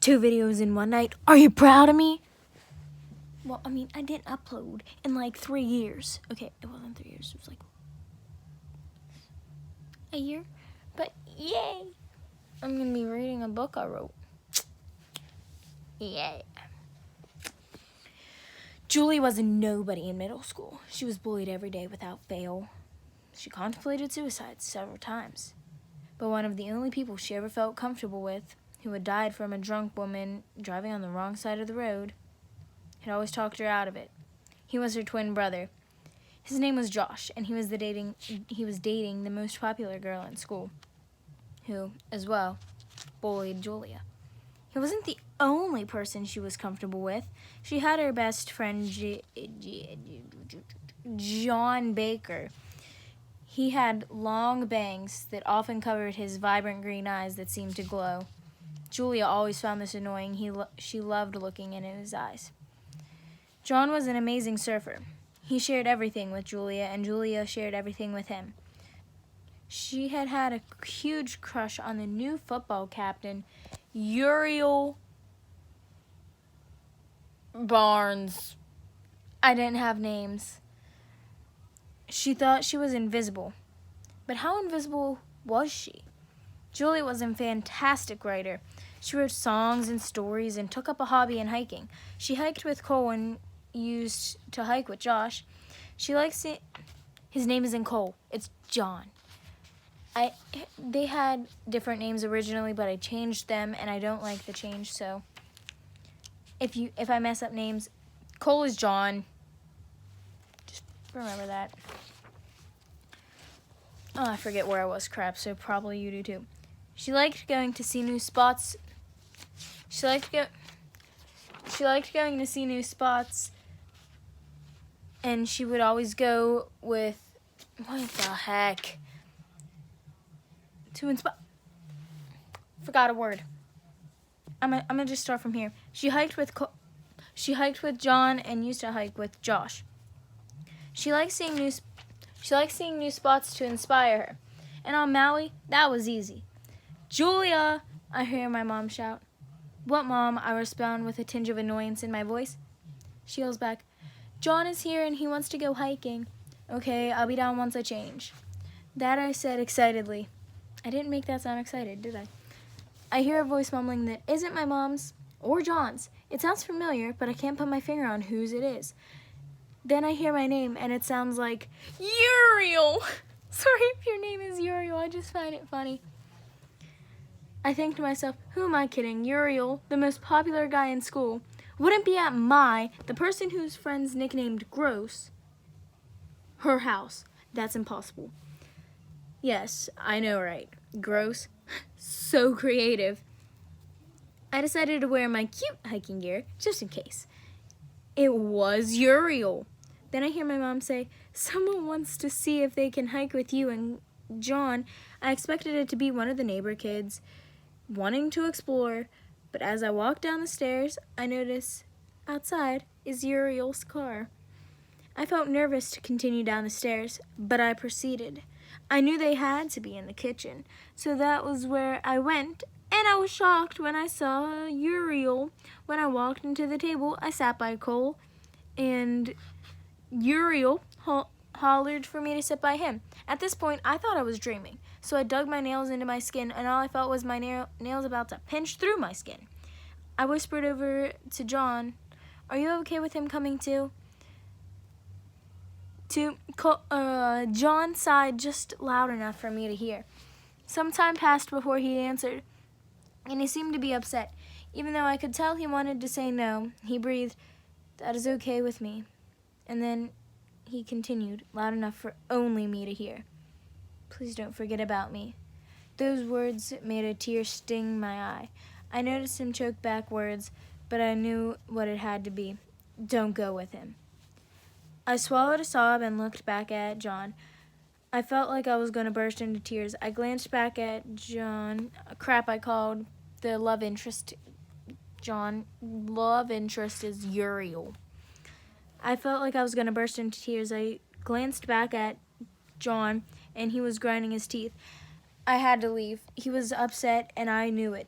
2 videos in one night. Are you proud of me? Well, I mean, I didn't upload in like 3 years. Okay, it wasn't 3 years. It was like a year. But yay! I'm going to be reading a book I wrote. Yay. Julie was a nobody in middle school. She was bullied every day without fail. She contemplated suicide several times. But one of the only people she ever felt comfortable with, who had died from a drunk woman driving on the wrong side of the road, had always talked her out of it. He was her twin brother. His name was Josh, and he was dating the most popular girl in school, who, as well, bullied Julia. He wasn't the only person she was comfortable with. She had her best friend, John Baker. He had long bangs that often covered his vibrant green eyes that seemed to glow. Julia always found this annoying. She loved looking into his eyes. John was an amazing surfer. He shared everything with Julia, and Julia shared everything with him. She had had a huge crush on the new football captain, Uriel Barnes. I didn't have names. She thought she was invisible. But how invisible was she? Julia was a fantastic writer. She wrote songs and stories and took up a hobby in hiking. She hiked with Cole and used to hike with Josh. She likes it. His name isn't Cole. It's John. They had different names originally, but I changed them, and I don't like the change. So if I mess up names, Cole is John. Just remember that. Oh, I forget where I was. Crap. So probably you do too. She liked going to see new spots. She liked going to see new spots, and she would always go with what the heck? To inspire. Forgot a word. I'm gonna just start from here. She hiked with John and used to hike with Josh. She liked seeing new spots to inspire her. And on Maui, that was easy. Julia, I hear my mom shout. What, Mom? I respond with a tinge of annoyance in my voice. She yells back, John is here and he wants to go hiking. Okay, I'll be down once I change. That I said excitedly. I didn't make that sound excited, did I? I hear a voice mumbling that isn't my mom's or John's. It sounds familiar, but I can't put my finger on whose it is. Then I hear my name, and it sounds like Uriel. Sorry if your name is Uriel, I just find it funny. I think to myself, who am I kidding? Uriel, the most popular guy in school, wouldn't be at the person whose friends nicknamed Gross, her house. That's impossible. Yes, I know, right? Gross. So creative. I decided to wear my cute hiking gear, just in case. It was Uriel. Then I hear my mom say, someone wants to see if they can hike with you and John. I expected it to be one of the neighbor kids wanting to explore, but as I walk down the stairs, I notice outside is Uriel's car. I felt nervous to continue down the stairs, but I proceeded. I knew they had to be in the kitchen, so that was where I went, and I was shocked when I saw Uriel. When I walked into the table, I sat by Cole, and Uriel hollered for me to sit by him. At this point, I thought I was dreaming, so I dug my nails into my skin, and all I felt was my nails about to pinch through my skin. I whispered over to John, are you okay with him coming too? John sighed just loud enough for me to hear. Some time passed before he answered, and he seemed to be upset. Even though I could tell he wanted to say no, he breathed, that is okay with me. And then he continued, loud enough for only me to hear. Please don't forget about me. Those words made a tear sting my eye. I noticed him choke back words, but I knew what it had to be. Don't go with him. I swallowed a sob and looked back at John. I felt like I was going to burst into tears. I glanced back at John. Crap, I called the love interest John. Love interest is Uriel. I felt like I was going to burst into tears. I glanced back at John, and he was grinding his teeth. I had to leave. He was upset, and I knew it.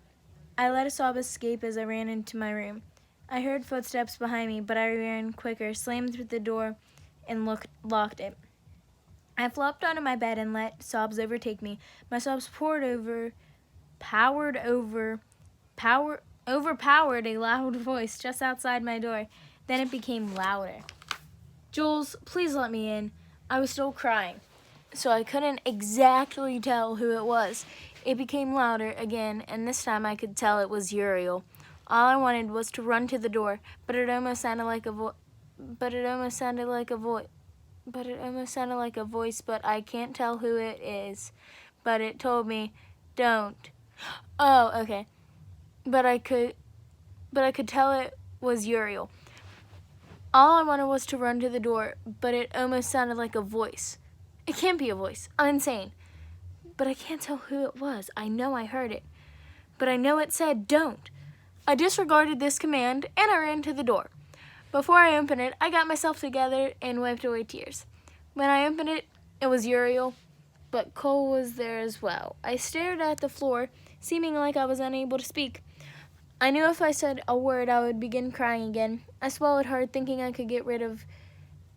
I let a sob escape as I ran into my room. I heard footsteps behind me, but I ran quicker, slammed through the door, and locked it. I flopped onto my bed and let sobs overtake me. My sobs overpowered a loud voice just outside my door. Then it became louder. Jules, please let me in. I was still crying, so I couldn't exactly tell who it was. It became louder again, and this time I could tell it was Uriel. All I wanted was to run to the door, but it almost sounded like a voice. But I can't tell who it is. But it told me, don't. Oh, okay. But I could tell it was Uriel. All I wanted was to run to the door, but it almost sounded like a voice. It can't be a voice. I'm insane. But I can't tell who it was. I know I heard it. But I know it said, don't. I disregarded this command, and I ran to the door. Before I opened it, I got myself together and wiped away tears. When I opened it, it was Uriel, but Cole was there as well. I stared at the floor, seeming like I was unable to speak. I knew if I said a word, I would begin crying again. I swallowed hard, thinking I could get rid of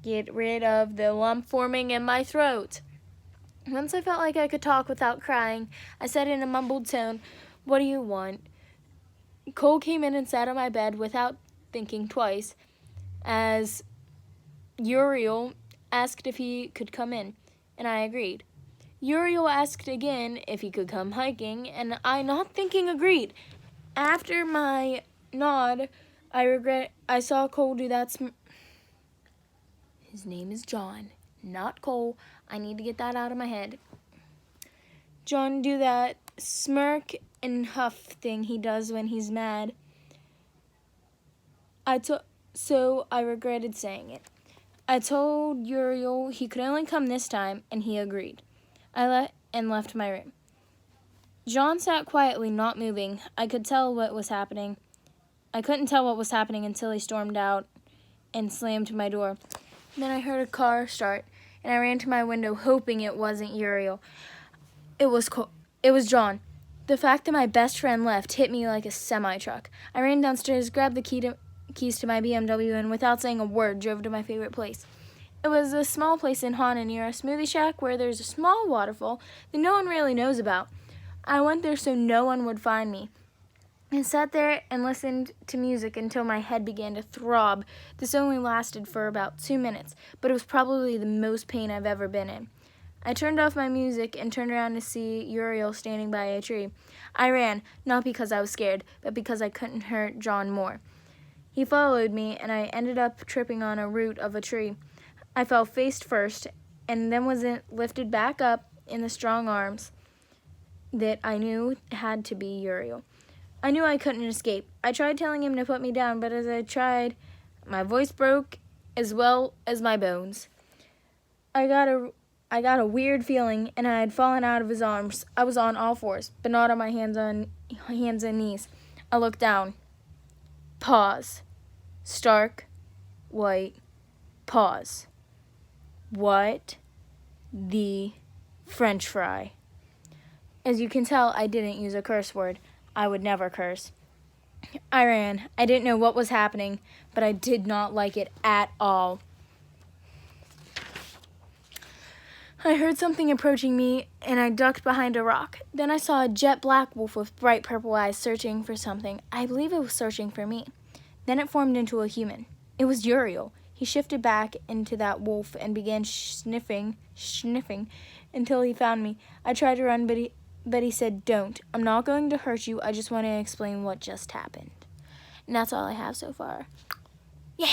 the lump forming in my throat. Once I felt like I could talk without crying, I said in a mumbled tone, "What do you want?" Cole came in and sat on my bed without thinking twice, as Uriel asked if he could come in, and I agreed. Uriel asked again if he could come hiking, and I, not thinking, agreed. After my nod, I saw Cole do that. His name is John, not Cole. I need to get that out of my head. John do that smirk and huff thing he does when he's mad. So I regretted saying it. I told Uriel he could only come this time, and he agreed. I left my room. John sat quietly, not moving. I couldn't tell what was happening until he stormed out and slammed my door. Then I heard a car start, and I ran to my window, hoping it wasn't Uriel. It was John. The fact that my best friend left hit me like a semi-truck. I ran downstairs, grabbed the keys to my BMW, and without saying a word, drove to my favorite place. It was a small place in Hana near a smoothie shack where there's a small waterfall that no one really knows about. I went there so no one would find me. I sat there and listened to music until my head began to throb. This only lasted for about 2 minutes, but it was probably the most pain I've ever been in. I turned off my music and turned around to see Uriel standing by a tree. I ran, not because I was scared, but because I couldn't hurt John more. He followed me, and I ended up tripping on a root of a tree. I fell face first, and then was lifted back up in the strong arms that I knew had to be Uriel. I knew I couldn't escape. I tried telling him to put me down, but as I tried, my voice broke as well as my bones. I got a weird feeling, and I had fallen out of his arms. I was on all fours, but not on my hands and knees. I looked down. Pause. Stark. White. Pause. What the French fry? As you can tell, I didn't use a curse word. I would never curse. I ran. I didn't know what was happening, but I did not like it at all. I heard something approaching me, and I ducked behind a rock. Then I saw a jet black wolf with bright purple eyes searching for something. I believe it was searching for me. Then it formed into a human. It was Uriel. He shifted back into that wolf and began sniffing until he found me. I tried to run, but he said, "Don't. I'm not going to hurt you. I just want to explain what just happened." And that's all I have so far. Yeah!